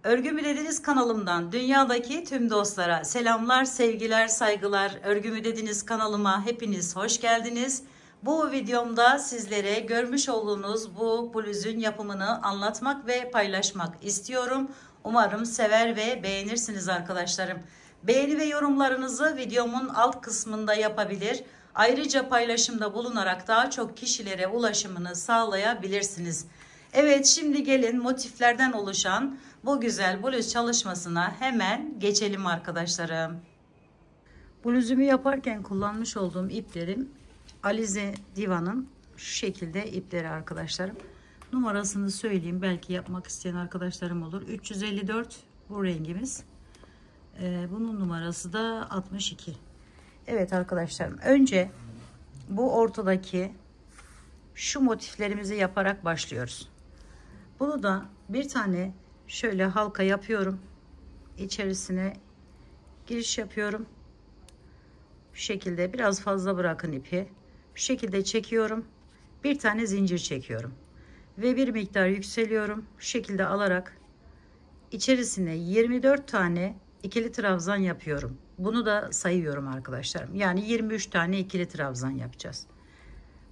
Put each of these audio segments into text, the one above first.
Örgü Dediniz kanalımdan dünyadaki tüm dostlara selamlar, sevgiler, saygılar. Örgü Dediniz kanalıma hepiniz hoş geldiniz. Bu videomda sizlere görmüş olduğunuz bu bluzun yapımını anlatmak ve paylaşmak istiyorum. Umarım sever ve beğenirsiniz arkadaşlarım. Beğeni ve yorumlarınızı videomun alt kısmında yapabilir. Ayrıca paylaşımda bulunarak daha çok kişilere ulaşımını sağlayabilirsiniz. Evet, şimdi gelin motiflerden oluşan bu güzel bluz çalışmasına hemen geçelim arkadaşlarım. Bluzumu yaparken kullanmış olduğum iplerim Alize Diva'nın şu şekilde ipleri arkadaşlarım. Numarasını söyleyeyim, belki yapmak isteyen arkadaşlarım olur. 354 bu rengimiz. Bunun numarası da 62. Evet arkadaşlarım, önce bu ortadaki şu motiflerimizi yaparak başlıyoruz. Bunu da bir tane şöyle halka yapıyorum. İçerisine giriş yapıyorum. Şu şekilde biraz fazla bırakın ipi. Şu şekilde çekiyorum. Bir tane zincir çekiyorum. Ve bir miktar yükseliyorum. Şu şekilde alarak içerisine 24 tane ikili trabzan yapıyorum. Bunu da sayıyorum arkadaşlarım. Yani 23 tane ikili trabzan yapacağız.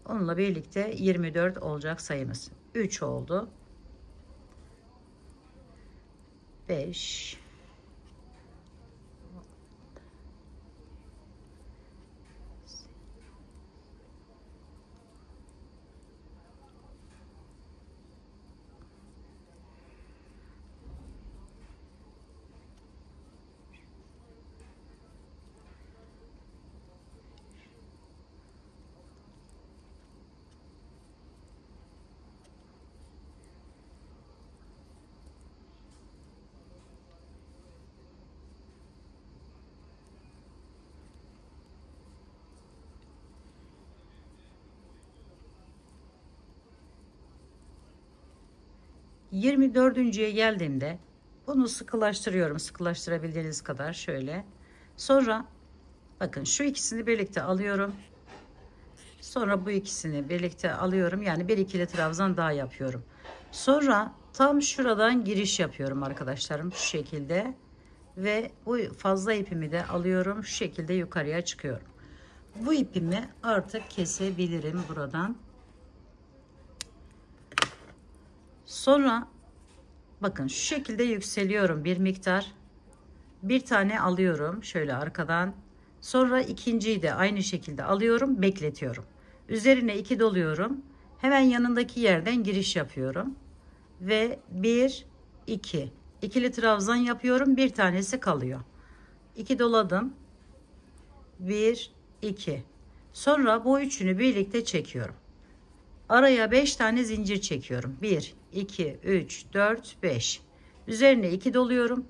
Onunla birlikte 24 olacak sayımız. 3 oldu. 5 24'üncüye geldiğimde bunu sıkılaştırıyorum, sıkılaştırabildiğiniz kadar şöyle. Sonra bakın şu ikisini birlikte alıyorum. Sonra bu ikisini birlikte alıyorum. Yani bir ikili trabzan daha yapıyorum. Sonra tam şuradan giriş yapıyorum arkadaşlarım, şu şekilde. Ve bu fazla ipimi de alıyorum. Şu şekilde yukarıya çıkıyorum. Bu ipimi artık kesebilirim buradan. Sonra bakın şu şekilde yükseliyorum bir miktar. Bir tane alıyorum şöyle arkadan. Sonra ikinciyi de aynı şekilde alıyorum, bekletiyorum. Üzerine 2 doluyorum. Hemen yanındaki yerden giriş yapıyorum. Ve 1 2 ikili trabzan yapıyorum. Bir tanesi kalıyor. 2 doladım. 1 2. Sonra bu üçünü birlikte çekiyorum. Araya 5 tane zincir çekiyorum. 1 2 3 4 5. Üzerine 2 doluyorum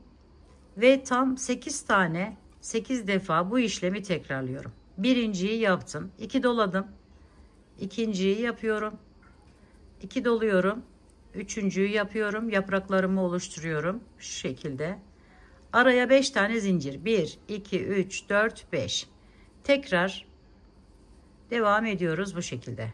ve tam 8 tane 8 defa bu işlemi tekrarlıyorum. Birinciyi yaptım, 2 doladım. İkinciyi yapıyorum. 2 doluyorum. Üçüncüyü yapıyorum. Yapraklarımı oluşturuyorum şu şekilde. Araya 5 tane zincir. 1 2 3 4 5. Tekrar devam ediyoruz bu şekilde.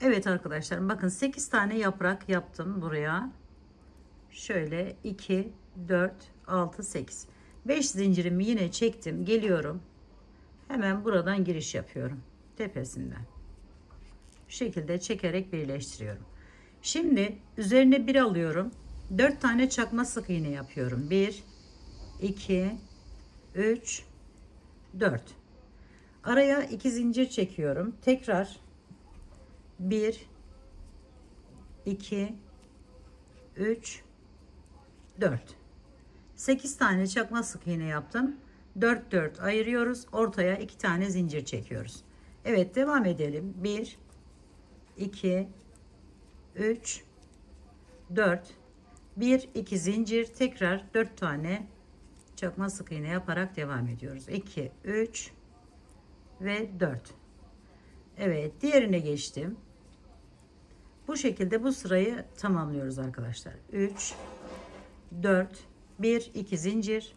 Evet arkadaşlar, bakın 8 tane yaprak yaptım buraya. Şöyle 2, 4, 6, 8. 5 zincirimi yine çektim. Geliyorum. Hemen buradan giriş yapıyorum. Tepesinden. Bu şekilde çekerek birleştiriyorum. Şimdi üzerine bir alıyorum. 4 tane çakma sık iğne yapıyorum. 1, 2, 3, 4. Araya 2 zincir çekiyorum. Tekrar 1, 2, 3, 4. 8 tane çakma sık iğne yaptım. 4 4 ayırıyoruz. Ortaya 2 tane zincir çekiyoruz. Evet, devam edelim. 1, 2, 3, 4. 1, 2 zincir, tekrar 4 tane çakma sık iğne yaparak devam ediyoruz. 2, 3 ve 4. Evet, diğerine geçtim. Bu şekilde bu sırayı tamamlıyoruz arkadaşlar. 3, 4, 1, 2 zincir,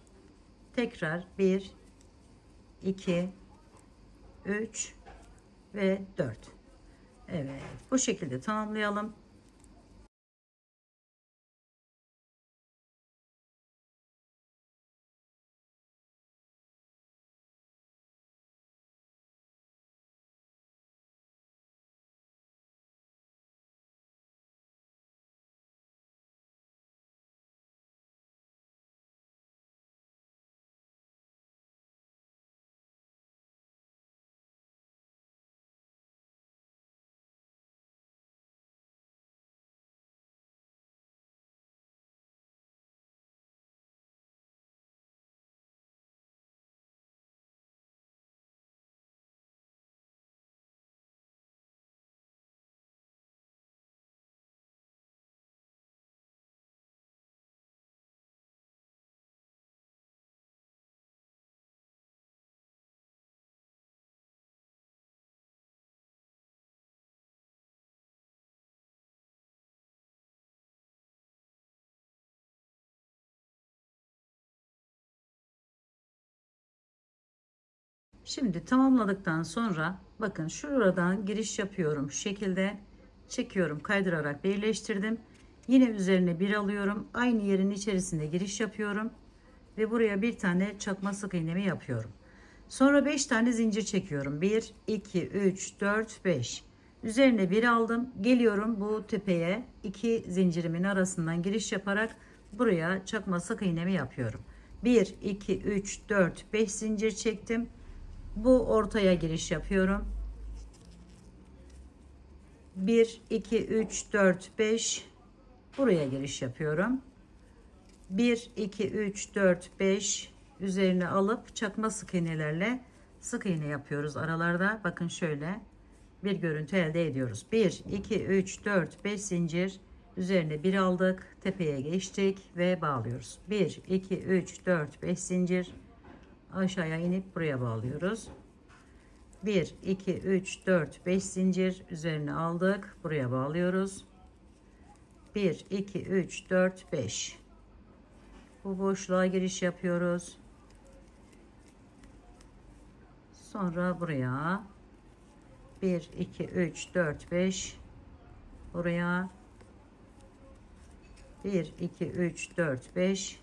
tekrar 1, 2, 3 ve 4. Evet, bu şekilde tamamlayalım. Şimdi tamamladıktan sonra bakın şuradan giriş yapıyorum. Şu şekilde çekiyorum, kaydırarak birleştirdim. Yine üzerine bir alıyorum. Aynı yerin içerisinde giriş yapıyorum ve buraya bir tane çakma sık iğnemi yapıyorum. Sonra 5 tane zincir çekiyorum. 1, 2, 3, 4, 5. Üzerine bir aldım. Geliyorum bu tepeye 2 zincirimin arasından giriş yaparak buraya çakma sık iğnemi yapıyorum. 1, 2, 3, 4, 5 zincir çektim. Bu ortaya giriş yapıyorum. 1, 2, 3, 4, 5. Buraya giriş yapıyorum. 1, 2, 3, 4, 5. Üzerine alıp çakma sık iğnelerle sık iğne yapıyoruz aralarda. Bakın şöyle bir görüntü elde ediyoruz. 1, 2, 3, 4, 5 zincir. Üzerine bir aldık. Tepeye geçtik ve bağlıyoruz. 1, 2, 3, 4, 5 zincir. Aşağıya inip buraya bağlıyoruz. 1, 2, 3, 4, 5 zincir. Üzerine aldık. Buraya bağlıyoruz. 1, 2, 3, 4, 5. Bu boşluğa giriş yapıyoruz. Sonra buraya 1, 2, 3, 4, 5. Buraya 1, 2, 3, 4, 5.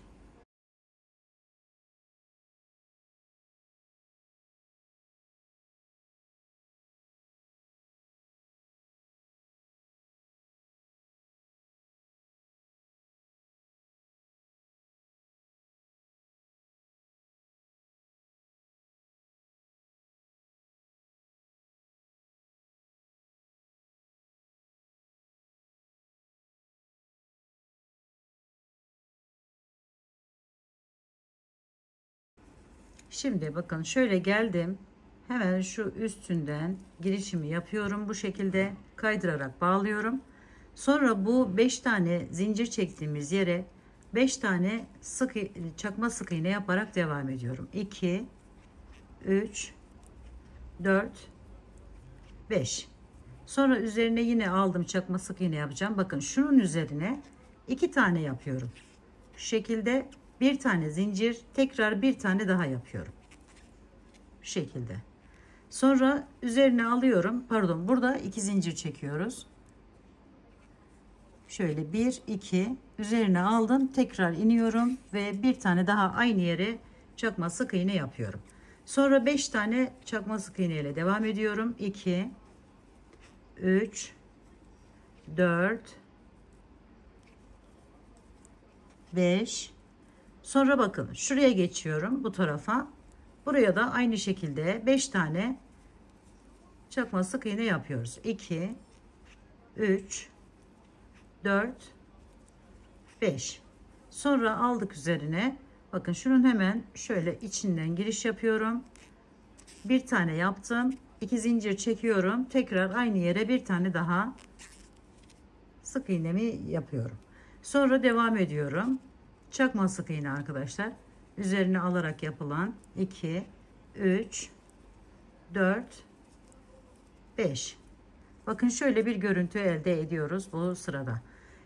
Şimdi bakın şöyle geldim. Hemen şu üstünden girişimi yapıyorum. Bu şekilde kaydırarak bağlıyorum. Sonra bu 5 tane zincir çektiğimiz yere 5 tane çakma sık iğne yaparak devam ediyorum. 2, 3, 4, 5. Sonra üzerine yine aldım, çakma sık iğne yapacağım. Bakın şunun üzerine 2 tane yapıyorum. Şu şekilde bir tane zincir, tekrar bir tane daha yapıyorum. Şu şekilde. Sonra üzerine alıyorum. Pardon, burada 2 zincir çekiyoruz. Şöyle 1 2 üzerine aldım, tekrar iniyorum ve bir tane daha aynı yere çakma sık iğne yapıyorum. Sonra 5 tane çakma sık iğne ile devam ediyorum. 2 3 4 5. Sonra bakın şuraya geçiyorum, bu tarafa. Buraya da aynı şekilde 5 tane çakma sık iğne yapıyoruz. 2 3 4 5. Sonra aldık üzerine. Bakın şunun hemen şöyle içinden giriş yapıyorum. Bir tane yaptım. 2 zincir çekiyorum. Tekrar aynı yere bir tane daha sık iğnemi yapıyorum. Sonra devam ediyorum. Çakma sık iğne arkadaşlar. Üzerine alarak yapılan 2 3 4 5. Bakın şöyle bir görüntü elde ediyoruz bu sırada.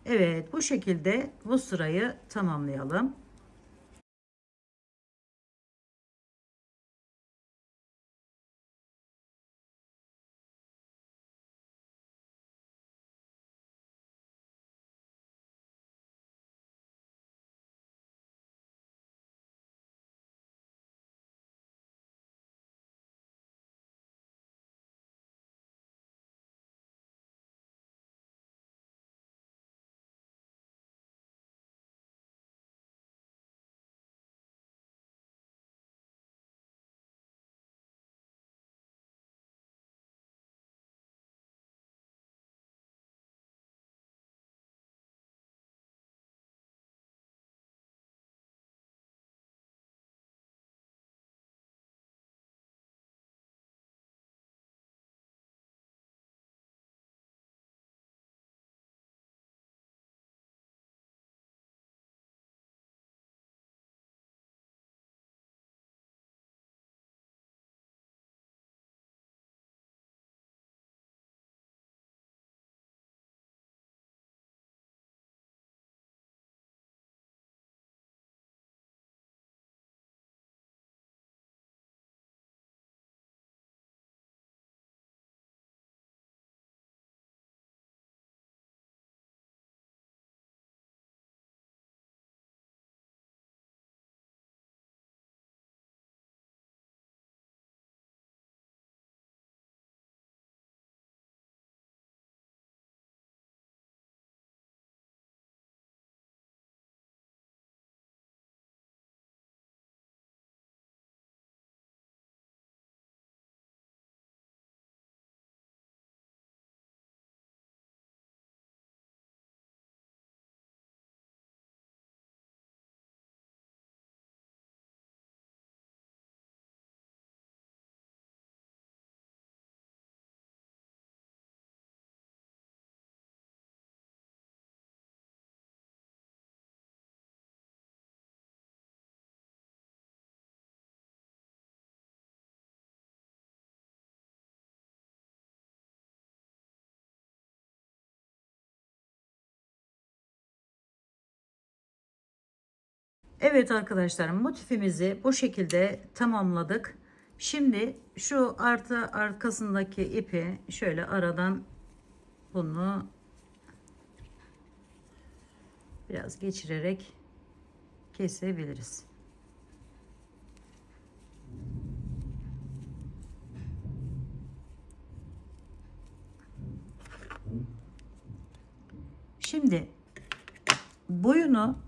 Evet, bu şekilde bu sırayı tamamlayalım. Evet arkadaşlar, motifimizi bu şekilde tamamladık. Şimdi şu arkasındaki ipi şöyle aradan bunu biraz geçirerek kesebiliriz. Şimdi boyunu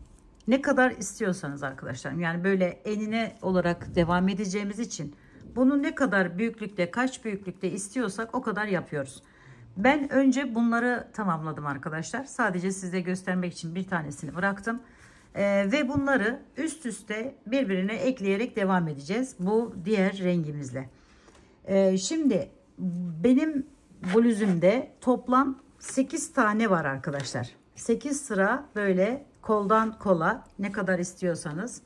ne kadar istiyorsanız arkadaşlar, yani böyle enine olarak devam edeceğimiz için bunu ne kadar büyüklükte, kaç büyüklükte istiyorsak o kadar yapıyoruz. Ben önce bunları tamamladım arkadaşlar. Sadece size göstermek için bir tanesini bıraktım. Ve bunları üst üste birbirine ekleyerek devam edeceğiz. Bu diğer rengimizle. Şimdi benim bluzumda toplam 8 tane var arkadaşlar. 8 sıra böyle koldan kola, ne kadar istiyorsanız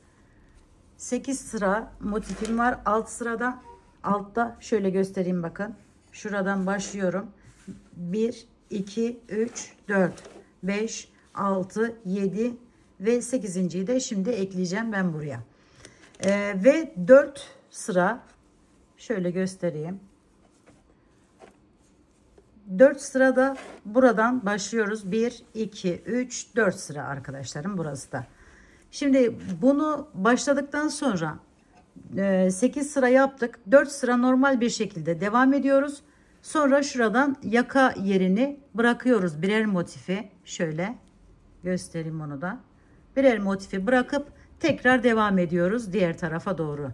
8 sıra motifim var. Alt sırada, altta şöyle göstereyim, bakın şuradan başlıyorum. 1 2 3 4 5 6 7 ve 8.'yi de şimdi ekleyeceğim ben buraya. Ve 4 sıra şöyle göstereyim. 4 sırada buradan başlıyoruz. 1, 2, 3, 4 sıra arkadaşlarım burası da. Şimdi bunu başladıktan sonra 8 sıra yaptık. 4 sıra normal bir şekilde devam ediyoruz. Sonra şuradan yaka yerini bırakıyoruz. Birer motifi şöyle göstereyim onu da. Birer motifi bırakıp tekrar devam ediyoruz diğer tarafa doğru.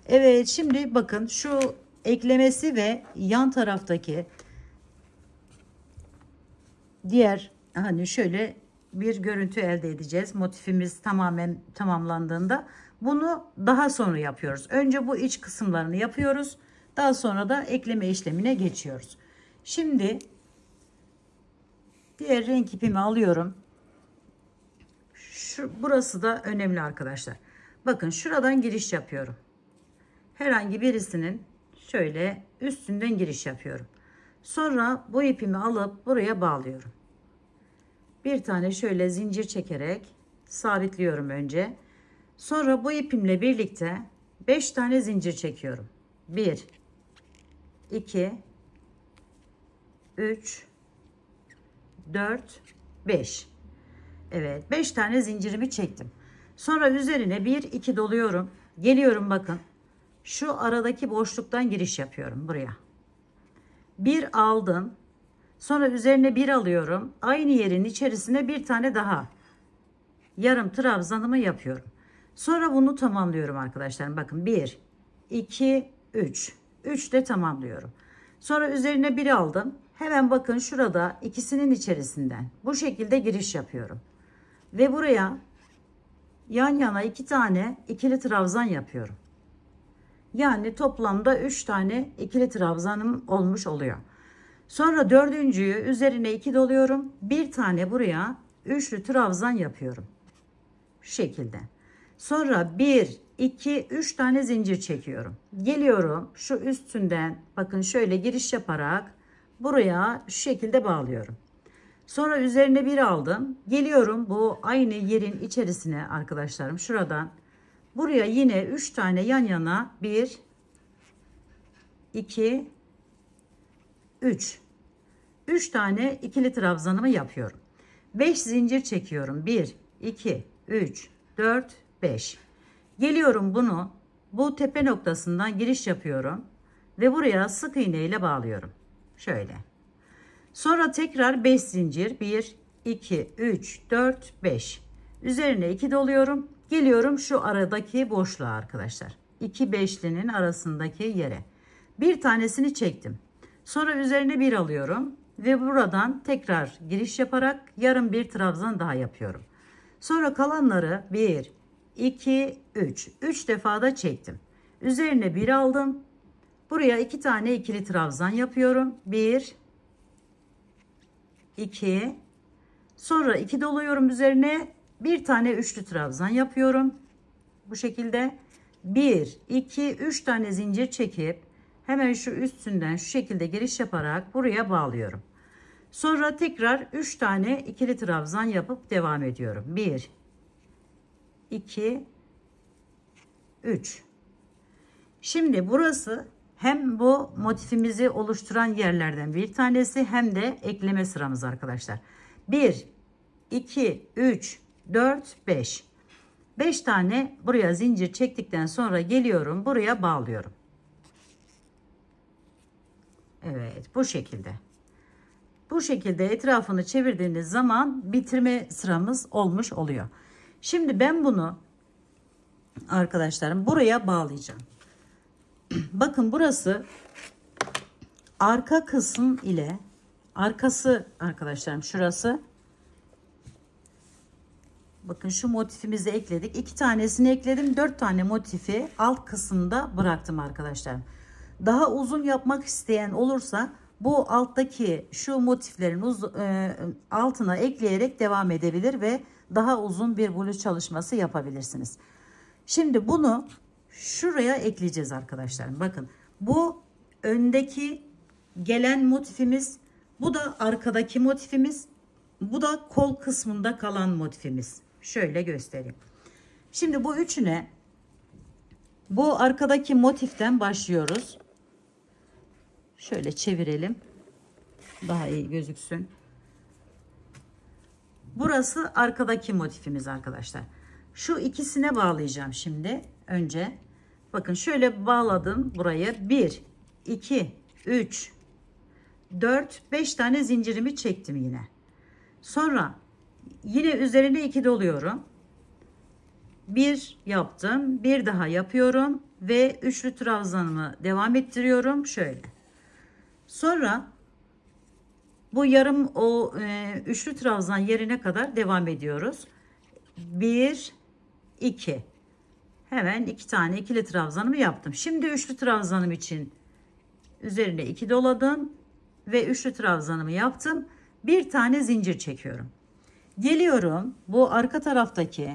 Evet, şimdi bakın şu eklemesi ve yan taraftaki diğer hani şöyle bir görüntü elde edeceğiz. Motifimiz tamamen tamamlandığında bunu daha sonra yapıyoruz. Önce bu iç kısımlarını yapıyoruz. Daha sonra da ekleme işlemine geçiyoruz. Şimdi diğer renk ipimi alıyorum. Burası da önemli arkadaşlar. Bakın şuradan giriş yapıyorum. Herhangi birisinin şöyle üstünden giriş yapıyorum. Sonra bu ipimi alıp buraya bağlıyorum. Bir tane şöyle zincir çekerek sabitliyorum önce. Sonra bu ipimle birlikte 5 tane zincir çekiyorum. 1, 2, 3, 4, 5. Evet, 5 tane zincirimi çektim. Sonra üzerine 1, 2 doluyorum. Geliyorum bakın. Şu aradaki boşluktan giriş yapıyorum buraya. 1 aldım. Sonra üzerine 1 alıyorum. Aynı yerin içerisine bir tane daha yarım trabzanımı yapıyorum. Sonra bunu tamamlıyorum arkadaşlar. Bakın 1, 2, 3. 3 de tamamlıyorum. Sonra üzerine 1 aldım. Hemen bakın şurada ikisinin içerisinden bu şekilde giriş yapıyorum. Ve buraya yan yana 2 tane ikili trabzan yapıyorum. Yani toplamda 3 tane ikili trabzanım olmuş oluyor. Sonra dördüncüyü üzerine 2 doluyorum. Bir tane buraya üçlü trabzan yapıyorum. Şu şekilde. Sonra 1, 2, 3 tane zincir çekiyorum. Geliyorum şu üstünden bakın şöyle giriş yaparak buraya şu şekilde bağlıyorum. Sonra üzerine 1 aldım. Geliyorum bu aynı yerin içerisine arkadaşlarım şuradan. Buraya yine 3 tane yan yana 1, 2, 3. 3 tane ikili trabzanımı yapıyorum. 5 zincir çekiyorum. 1, 2, 3, 4, 5. Geliyorum bunu bu tepe noktasından giriş yapıyorum. Ve buraya sık iğne ile bağlıyorum. Şöyle. Sonra tekrar 5 zincir. 1, 2, 3, 4, 5. Üzerine 2 doluyorum. Geliyorum şu aradaki boşluğa arkadaşlar. 2 beşlinin arasındaki yere. Bir tanesini çektim. Sonra üzerine 1 alıyorum. Ve buradan tekrar giriş yaparak yarım bir trabzan daha yapıyorum. Sonra kalanları 1, 2, 3. 3 defa da çektim. Üzerine 1 aldım. Buraya 2 tane ikili trabzan yapıyorum. 1, 2. Sonra 2 doluyorum üzerine. Bir tane üçlü trabzan yapıyorum. Bu şekilde 1, 2, 3 tane zincir çekip hemen şu üstünden şu şekilde giriş yaparak buraya bağlıyorum. Sonra tekrar 3 tane ikili trabzan yapıp devam ediyorum. 1, 2, 3. Şimdi burası hem bu motifimizi oluşturan yerlerden bir tanesi hem de ekleme sıramız arkadaşlar. 1, 2, 3, 4, 5. 5 tane buraya zincir çektikten sonra geliyorum buraya bağlıyorum. Evet, bu şekilde. Bu şekilde etrafını çevirdiğiniz zaman bitirme sıramız olmuş oluyor. Şimdi ben bunu arkadaşlarım buraya bağlayacağım. Bakın burası arka kısım ile arkası arkadaşlarım şurası. Bakın şu motifimizi ekledik. 2 tanesini ekledim. 4 tane motifi alt kısımda bıraktım arkadaşlarım. Daha uzun yapmak isteyen olursa bu alttaki şu motiflerin altına ekleyerek devam edebilir ve daha uzun bir bluz çalışması yapabilirsiniz. Şimdi bunu şuraya ekleyeceğiz arkadaşlar. Bakın bu öndeki gelen motifimiz, bu da arkadaki motifimiz, bu da kol kısmında kalan motifimiz. Şöyle göstereyim. Şimdi bu üçüne bu arkadaki motiften başlıyoruz. Şöyle çevirelim. Daha iyi gözüksün. Burası arkadaki motifimiz arkadaşlar. Şu ikisine bağlayacağım şimdi. Önce bakın şöyle bağladım burayı. 1, 2, 3, 4, 5 tane zincirimi çektim yine. Sonra yine üzerine 2 doluyorum. 1 yaptım. Bir daha yapıyorum. Ve üçlü trabzanımı devam ettiriyorum. Şöyle. Sonra bu yarım üçlü trabzan yerine kadar devam ediyoruz. 1, 2. Hemen 2 tane ikili trabzanımı yaptım. Şimdi üçlü trabzanım için üzerine 2 doladım ve üçlü trabzanımı yaptım. Bir tane zincir çekiyorum. Geliyorum bu arka taraftaki,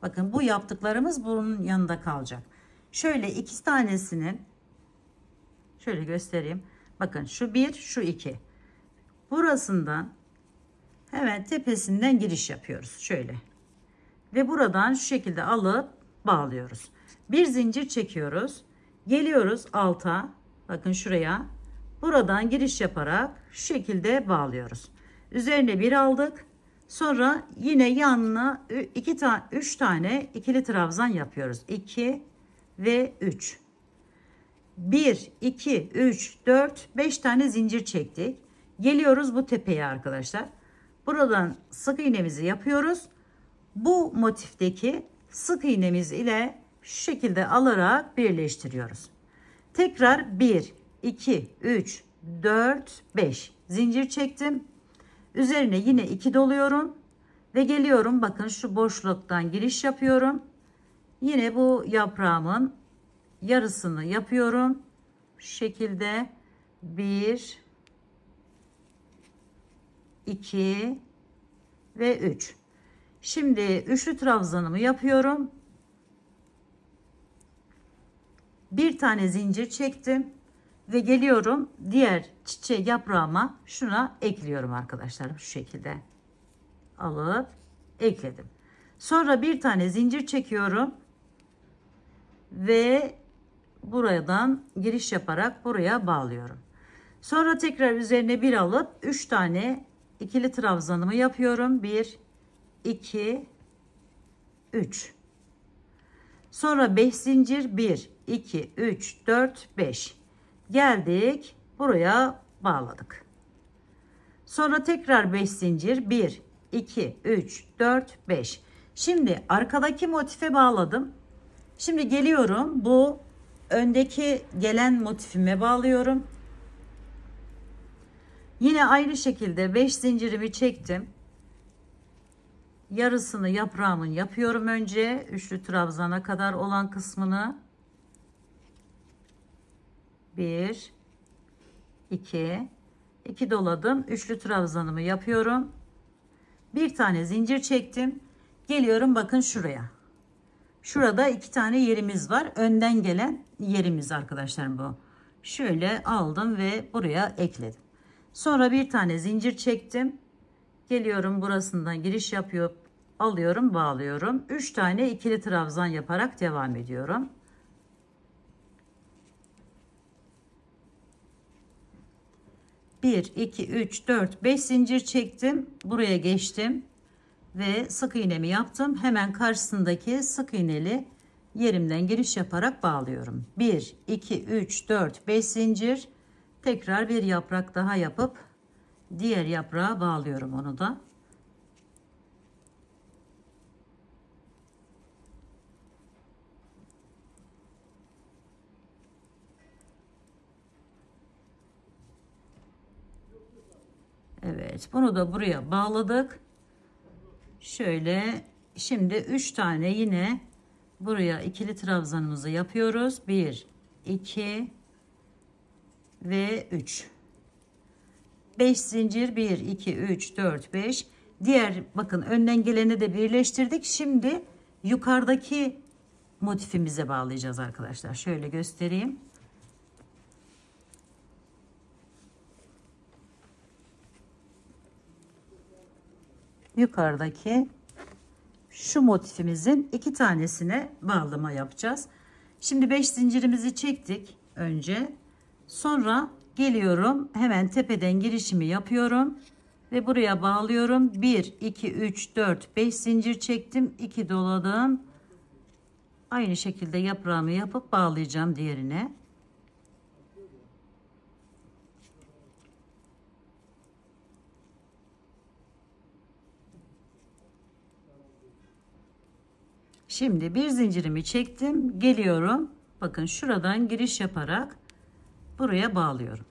bakın bu yaptıklarımız bunun yanında kalacak. Şöyle 2 tanesinin şöyle göstereyim. Bakın şu 1, şu 2. Burasından hemen tepesinden giriş yapıyoruz. Şöyle. Ve buradan şu şekilde alıp bağlıyoruz. Bir zincir çekiyoruz. Geliyoruz alta. Bakın şuraya. Buradan giriş yaparak şu şekilde bağlıyoruz. Üzerine bir aldık. Sonra yine yanına 3 tane ikili trabzan yapıyoruz. 2 ve 3. 1, 2, 3, 4, 5 tane zincir çektik. Geliyoruz bu tepeye arkadaşlar. Buradan sık iğnemizi yapıyoruz. Bu motifteki sık iğnemiz ile şu şekilde alarak birleştiriyoruz. Tekrar 1, 2, 3, 4, 5 zincir çektim. Üzerine yine 2 doluyorum. Ve geliyorum bakın şu boşluktan giriş yapıyorum. Yine bu yaprağımın yarısını yapıyorum. Şu şekilde 1, 2 ve 3. Şimdi üçlü trabzanımı yapıyorum. Bir tane zincir çektim ve geliyorum diğer çiçeği yaprağıma şuna ekliyorum arkadaşlar. Şu şekilde alıp ekledim. Sonra bir tane zincir çekiyorum ve buradan giriş yaparak buraya bağlıyorum. Sonra tekrar üzerine bir alıp 3 tane ikili trabzanımı yapıyorum. 1, 2, 3. Sonra 5 zincir 1, 2, 3, 4, 5. Geldik buraya bağladık. Sonra tekrar 5 zincir 1, 2, 3, 4, 5. Şimdi arkadaki motife bağladım. Şimdi geliyorum bu öndeki gelen motifime bağlıyorum. Yine aynı şekilde 5 zincirimi çektim. Yarısını yaprağımın yapıyorum önce. Üçlü trabzana kadar olan kısmını. 1, 2, 2 doladım. Üçlü trabzanımı yapıyorum. Bir tane zincir çektim. Geliyorum bakın şuraya. Şurada 2 tane yerimiz var. Önden gelen yerimiz arkadaşlar bu. Şöyle aldım ve buraya ekledim. Sonra bir tane zincir çektim. Geliyorum burasından giriş yapıyor, alıyorum, bağlıyorum. 3 tane ikili trabzan yaparak devam ediyorum. Bir, 2, 3, 4, 5 zincir çektim. Buraya geçtim ve sık iğnemi yaptım. Hemen karşısındaki sık iğneli yerimden giriş yaparak bağlıyorum. 1, 2, 3, 4, 5 zincir. Tekrar bir yaprak daha yapıp diğer yaprağa bağlıyorum onu da. Evet, bunu da buraya bağladık. Şöyle şimdi 3 tane yine buraya ikili trabzanımızı yapıyoruz. 1, 2 ve 3. 5 zincir 1, 2, 3, 4, 5. Diğer bakın önden geleni de birleştirdik. Şimdi yukarıdaki motifimize bağlayacağız arkadaşlar. Şöyle göstereyim. Yukarıdaki şu motifimizin 2 tanesine bağlama yapacağız. Şimdi 5 zincirimizi çektik önce. Sonra Geliyorum, hemen tepeden girişimi yapıyorum ve buraya bağlıyorum. 1 2 3 4 5 zincir çektim, 2 doladım. Aynı şekilde yaprağımı yapıp bağlayacağım diğerine. Şimdi bir zincirimi çektim, geliyorum. Bakın şuradan giriş yaparak buraya bağlıyorum.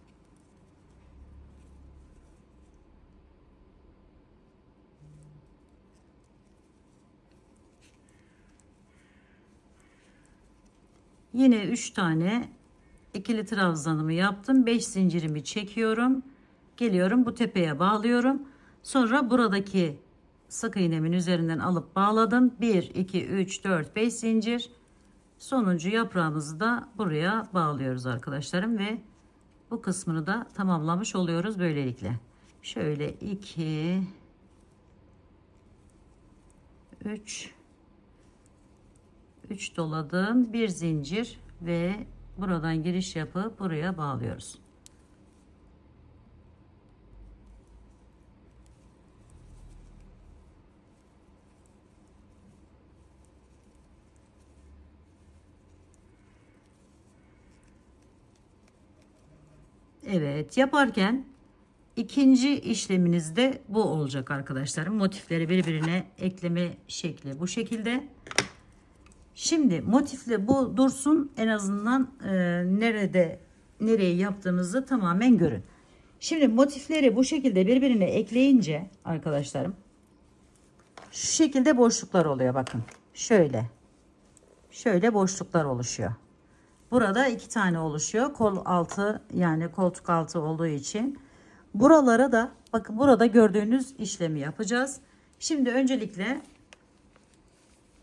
Yine 3 tane ikili trabzanımı yaptım. 5 zincirimi çekiyorum. Geliyorum, bu tepeye bağlıyorum. Sonra buradaki sık iğnemin üzerinden alıp bağladım. 1 2 3 4 5 zincir. Sonuncu yaprağımızı da buraya bağlıyoruz arkadaşlarım ve bu kısmını da tamamlamış oluyoruz böylelikle. Şöyle 2 3 doladım, bir zincir ve buradan giriş yapıp buraya bağlıyoruz. Evet, yaparken ikinci işleminiz de bu olacak arkadaşlarım. Motifleri birbirine ekleme şekli bu şekilde. Şimdi motifle bu dursun, en azından nereye yaptığımızı tamamen görün. Şimdi motifleri bu şekilde birbirine ekleyince arkadaşlarım şu şekilde boşluklar oluyor, bakın. Şöyle boşluklar oluşuyor. Burada 2 tane oluşuyor. Kol altı, yani koltuk altı olduğu için. Buralara da bakın, burada gördüğünüz işlemi yapacağız. Şimdi öncelikle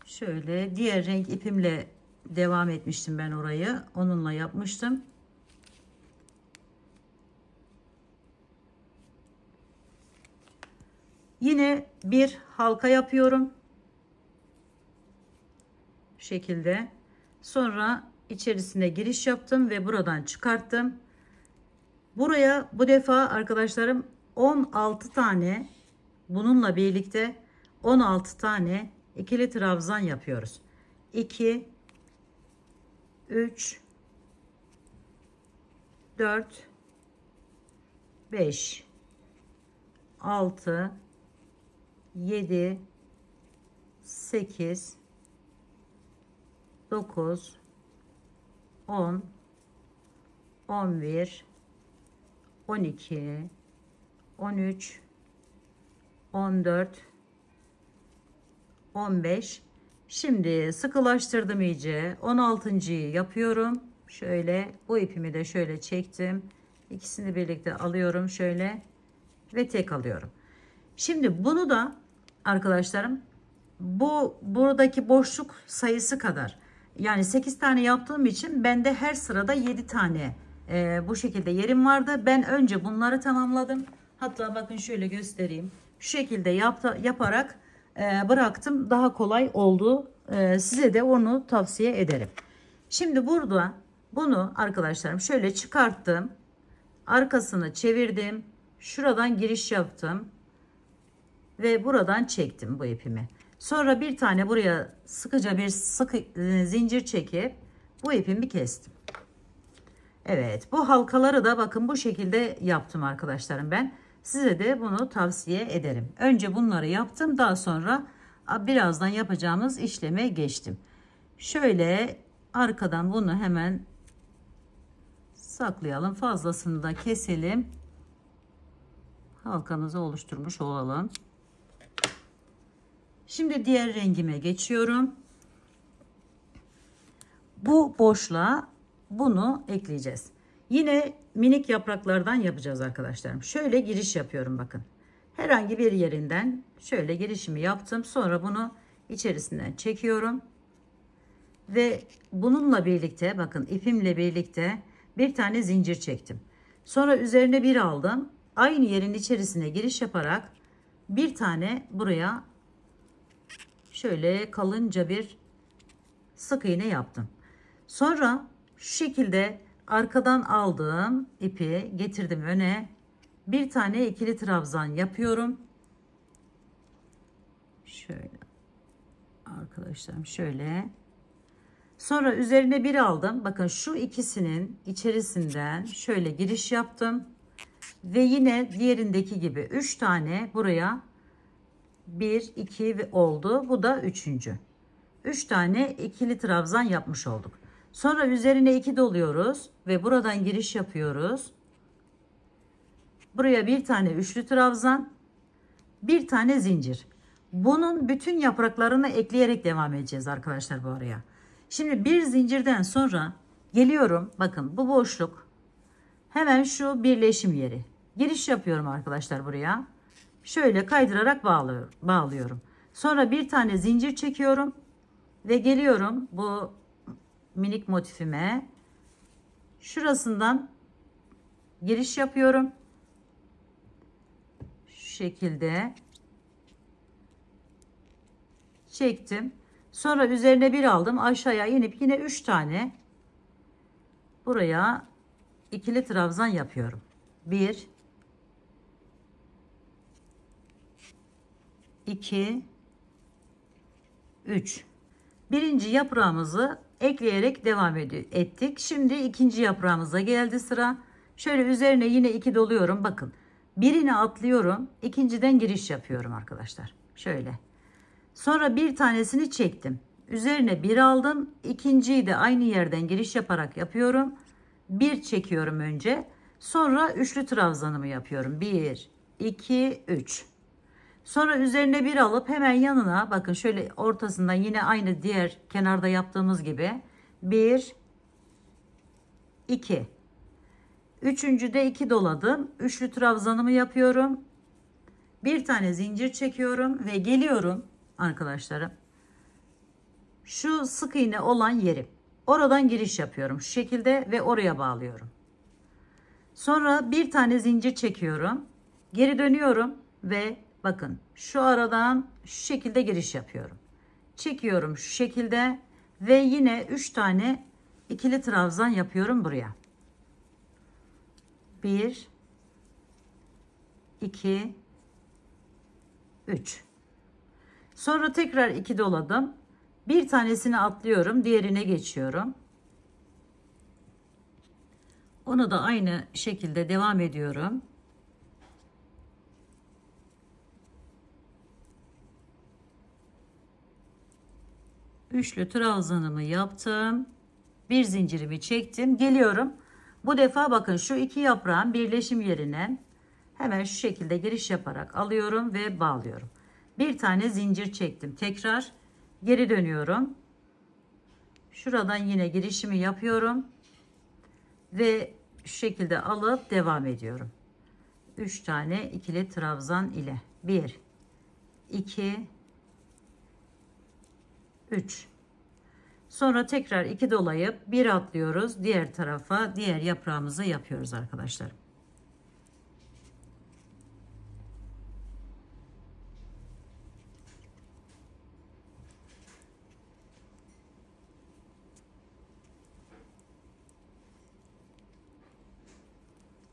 şöyle diğer renk ipimle devam etmiştim ben orayı. Onunla yapmıştım. Yine bir halka yapıyorum. Bu şekilde. Sonra içerisine giriş yaptım ve buradan çıkarttım. Buraya bu defa arkadaşlarım 16 tane, bununla birlikte 16 tane ikili trabzan yapıyoruz. 2 3 4 5 6 7 8 9 10 11 12 13 14 15. Şimdi sıkılaştırdım iyice. 16.'yı yapıyorum. Şöyle bu ipimi de şöyle çektim. İkisini birlikte alıyorum şöyle ve tek alıyorum. Şimdi bunu da arkadaşlarım buradaki boşluk sayısı kadar, yani 8 tane yaptığım için bende her sırada 7 tane bu şekilde yerim vardı. Ben önce bunları tamamladım. Hatta bakın şöyle göstereyim. Şu şekilde yaparak bıraktım. Daha kolay oldu. Size de onu tavsiye ederim. Şimdi burada bunu arkadaşlarım şöyle çıkarttım. Arkasını çevirdim. Şuradan giriş yaptım. Ve buradan çektim bu ipimi. Sonra bir tane buraya sıkıca bir zincir çekip bu ipimi kestim. Evet, bu halkaları da bakın bu şekilde yaptım arkadaşlarım ben. Size de bunu tavsiye ederim. Önce bunları yaptım, daha sonra birazdan yapacağımız işleme geçtim. Şöyle arkadan bunu hemen saklayalım. Fazlasını da keselim. Halkamızı oluşturmuş olalım. Şimdi diğer rengime geçiyorum. Bu boşluğa bunu ekleyeceğiz. Yine minik yapraklardan yapacağız arkadaşlarım. Şöyle giriş yapıyorum bakın. Herhangi bir yerinden şöyle girişimi yaptım. Sonra bunu içerisinden çekiyorum. Ve bununla birlikte bakın ipimle birlikte bir tane zincir çektim. Sonra üzerine bir aldım. Aynı yerin içerisine giriş yaparak bir tane buraya şöyle kalınca bir sık iğne yaptım. Sonra şu şekilde arkadan aldığım ipi getirdim öne. Bir tane ikili trabzan yapıyorum. Şöyle arkadaşlarım, şöyle. Sonra üzerine bir aldım. Bakın şu ikisinin içerisinden şöyle giriş yaptım. Ve yine diğerindeki gibi 3 tane buraya 1, 2 oldu. Bu da üçüncü. 3 tane ikili trabzan yapmış olduk. Sonra üzerine 2 doluyoruz ve buradan giriş yapıyoruz. Buraya bir tane üçlü trabzan, bir tane zincir. Bunun bütün yapraklarını ekleyerek devam edeceğiz arkadaşlar bu araya. Şimdi bir zincirden sonra geliyorum. Bakın bu boşluk. Hemen şu birleşim yeri. Giriş yapıyorum arkadaşlar buraya. Şöyle kaydırarak bağlıyorum. Sonra bir tane zincir çekiyorum. Ve geliyorum bu minik motifime. Şurasından giriş yapıyorum. Şu şekilde çektim. Sonra üzerine bir aldım. Aşağıya inip yine 3 tane buraya ikili trabzan yapıyorum. 1 2 3. Birinci yaprağımızı ekleyerek devam ettik. Şimdi ikinci yaprağımıza geldi sıra. Şöyle üzerine yine 2 doluyorum. Bakın. Birini atlıyorum. İkinciden giriş yapıyorum arkadaşlar. Şöyle. Sonra bir tanesini çektim. Üzerine bir aldım. İkinciyi de aynı yerden giriş yaparak yapıyorum. Bir çekiyorum önce. Sonra üçlü trabzanımı yapıyorum. 1 2 3. Sonra üzerine bir alıp hemen yanına bakın şöyle ortasından yine aynı diğer kenarda yaptığımız gibi 1 2. Üçüncüde 2 doladım. Üçlü trabzanımı yapıyorum. Bir tane zincir çekiyorum ve geliyorum arkadaşlarım. Şu sık iğne olan yeri. Oradan giriş yapıyorum şu şekilde ve oraya bağlıyorum. Sonra bir tane zincir çekiyorum. Geri dönüyorum ve bakın şu aradan şu şekilde giriş yapıyorum. Çekiyorum şu şekilde ve yine 3 tane ikili trabzan yapıyorum buraya. 1 2 3. Sonra tekrar 2 doladım. Bir tanesini atlıyorum, diğerine geçiyorum. Onu da aynı şekilde devam ediyorum. Üçlü trabzanımı yaptım. Bir zincirimi çektim. Geliyorum. Bu defa bakın şu iki yaprağın birleşim yerine hemen şu şekilde giriş yaparak alıyorum ve bağlıyorum. Bir tane zincir çektim. Tekrar geri dönüyorum. Şuradan yine girişimi yapıyorum. Ve şu şekilde alıp devam ediyorum. 3 tane ikili trabzan ile 1 2 3. Sonra tekrar 2 dolayıp bir atlıyoruz. Diğer tarafa diğer yaprağımızı yapıyoruz arkadaşlar.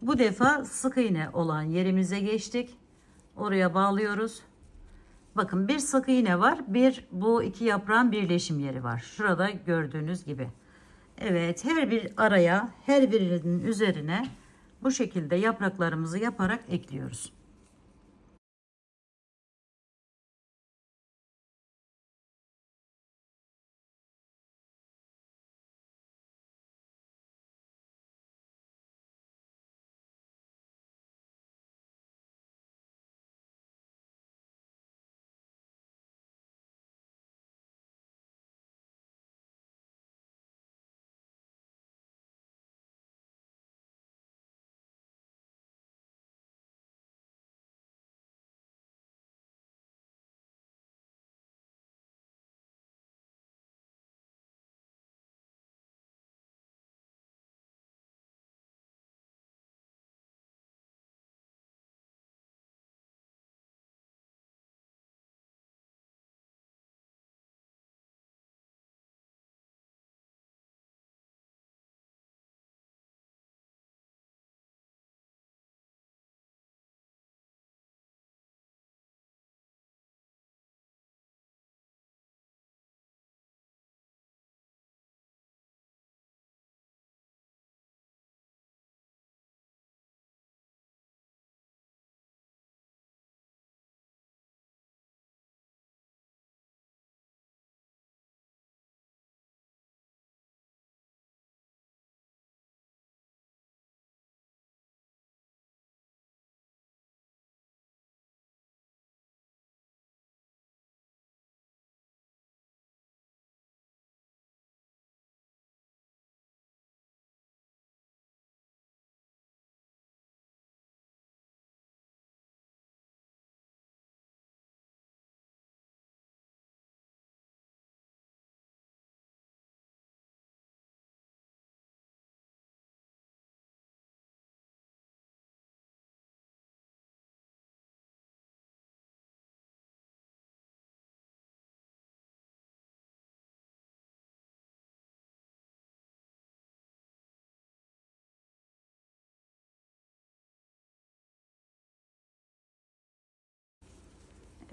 Bu defa sık iğne olan yerimize geçtik. Oraya bağlıyoruz. Bakın bir sık iğne var. Bir bu iki yaprağın birleşim yeri var. Şurada gördüğünüz gibi. Evet, her bir araya, her birinin üzerine bu şekilde yapraklarımızı yaparak ekliyoruz.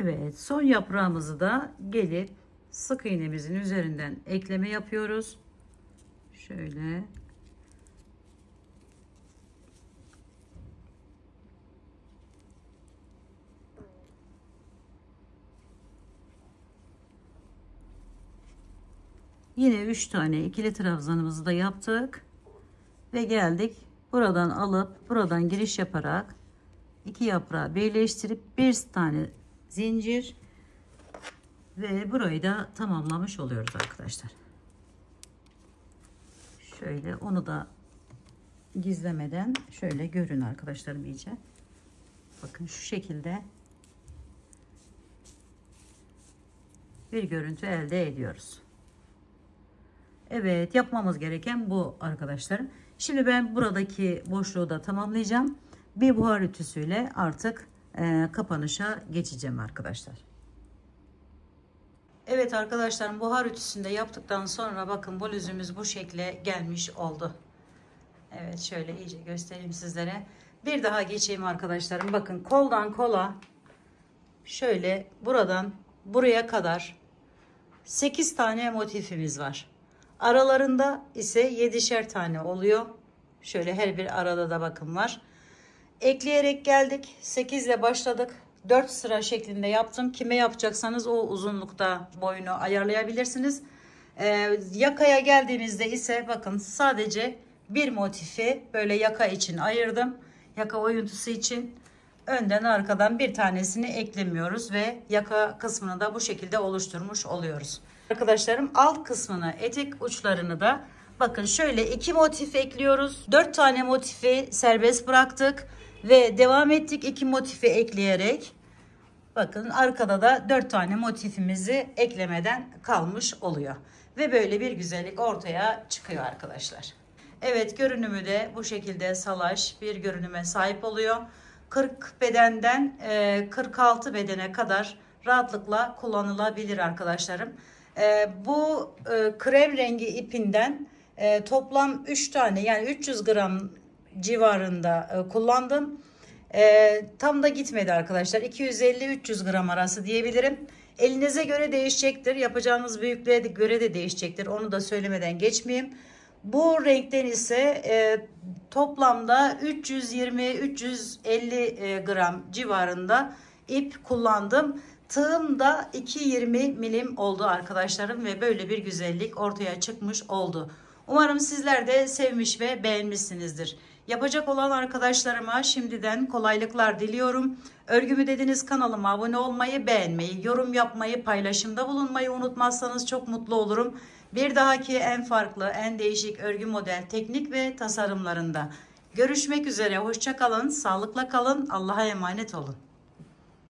Evet, son yaprağımızı da gelip sık iğnemizin üzerinden ekleme yapıyoruz. Şöyle. Yine 3 tane ikili trabzanımızı da yaptık ve geldik. Buradan alıp buradan giriş yaparak iki yaprağı birleştirip bir tane zincir ve burayı da tamamlamış oluyoruz arkadaşlar. Şöyle onu da gizlemeden şöyle görün arkadaşlarım iyice. Bakın şu şekilde bir görüntü elde ediyoruz. Evet, yapmamız gereken bu arkadaşlarım. Şimdi ben buradaki boşluğu da tamamlayacağım. Bir buhar ütüsüyle artık kapanışa geçeceğim arkadaşlar. Evet arkadaşlarım, buhar ütüsünde yaptıktan sonra bakın bluzumuz bu şekle gelmiş oldu. Evet, şöyle iyice göstereyim sizlere. Bir daha geçeyim arkadaşlarım. Bakın koldan kola şöyle buradan buraya kadar 8 tane motifimiz var. Aralarında ise 7'şer tane oluyor. Şöyle her bir arada da bakın var. Ekleyerek geldik. 8 ile başladık. 4 sıra şeklinde yaptım. Kime yapacaksanız o uzunlukta boyunu ayarlayabilirsiniz. Yakaya geldiğimizde ise bakın sadece bir motifi böyle yaka için ayırdım. Yaka oyuntusu için önden arkadan bir tanesini eklemiyoruz ve yaka kısmını da bu şekilde oluşturmuş oluyoruz. Arkadaşlarım, alt kısmını, etek uçlarını da bakın şöyle 2 motif ekliyoruz. 4 tane motifi serbest bıraktık ve devam ettik 2 motifi ekleyerek. Bakın arkada da 4 tane motifimizi eklemeden kalmış oluyor. Ve böyle bir güzellik ortaya çıkıyor arkadaşlar. Evet, görünümü de bu şekilde salaş bir görünüme sahip oluyor. 40 bedenden 46 bedene kadar rahatlıkla kullanılabilir arkadaşlarım. Bu krem rengi ipinden toplam 3 tane yani 300 gram civarında kullandım. Tam da gitmedi arkadaşlar. 250-300 gram arası diyebilirim. Elinize göre değişecektir. Yapacağınız büyüklüğe göre de değişecektir. Onu da söylemeden geçmeyeyim. Bu renkten ise toplamda 320-350 gram civarında ip kullandım. Tığım da 2,20 milim oldu arkadaşlarım ve böyle bir güzellik ortaya çıkmış oldu. Umarım sizler de sevmiş ve beğenmişsinizdir. Yapacak olan arkadaşlarıma şimdiden kolaylıklar diliyorum. Örgümü dediniz kanalıma abone olmayı, beğenmeyi, yorum yapmayı, paylaşımda bulunmayı unutmazsanız çok mutlu olurum. Bir dahaki en farklı, en değişik örgü model, teknik ve tasarımlarında görüşmek üzere. Hoşça kalın, sağlıkla kalın, Allah'a emanet olun.